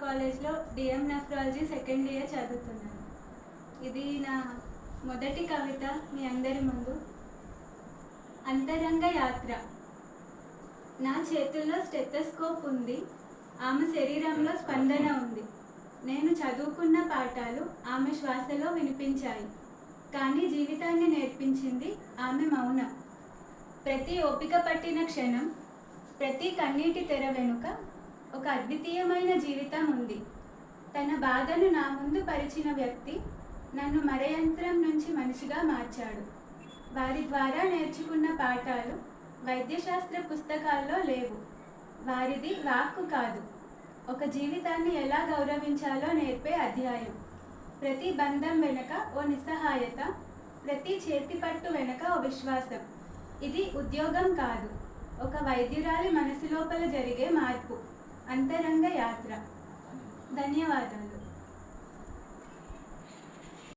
కాలేజ్లో DM nephrology second year చదువుతున్నాను. ఇది నా మొదటి కవిత మీ అందరి ముందు. అంతరంగ యాత్ర. నా చేతుల్లో స్టెథోస్కోప్ ఉంది, ఆమె శరీరంలో స్పందన ఉంది. నేను చదువుకున్న పాఠాలు ఆమె శ్వాసలో వినిపించాయి, కానీ జీవితాన్ని నేర్పించింది ఆమె మౌనం. ప్రతి ఓపిక పట్టిన క్షణం, ప్రతి కన్నీటి తెర వెనుక ఒక అద్వితీయమైన జీవితం ఉంది. తన బాధను నా ముందు పరిచిన వ్యక్తి నన్ను మరయంత్రం నుంచి మనిషిగా మార్చాడు. వారి ద్వారా నేర్చుకున్న పాఠాలు వైద్యశాస్త్ర పుస్తకాల్లో లేవు. వారిది వాక్కు కాదు, ఒక జీవితాన్ని ఎలా గౌరవించాలో నేర్పే అధ్యాయం. ప్రతి బంధం వెనుక ఓ నిస్సహాయత, ప్రతి చేతిపట్టు వెనుక ఓ విశ్వాసం. ఇది ఉద్యోగం కాదు, ఒక వైద్యురాలి మనసు లోపల జరిగే మార్పు. అంతరంగ యాత్ర. ధన్యవాదాలు.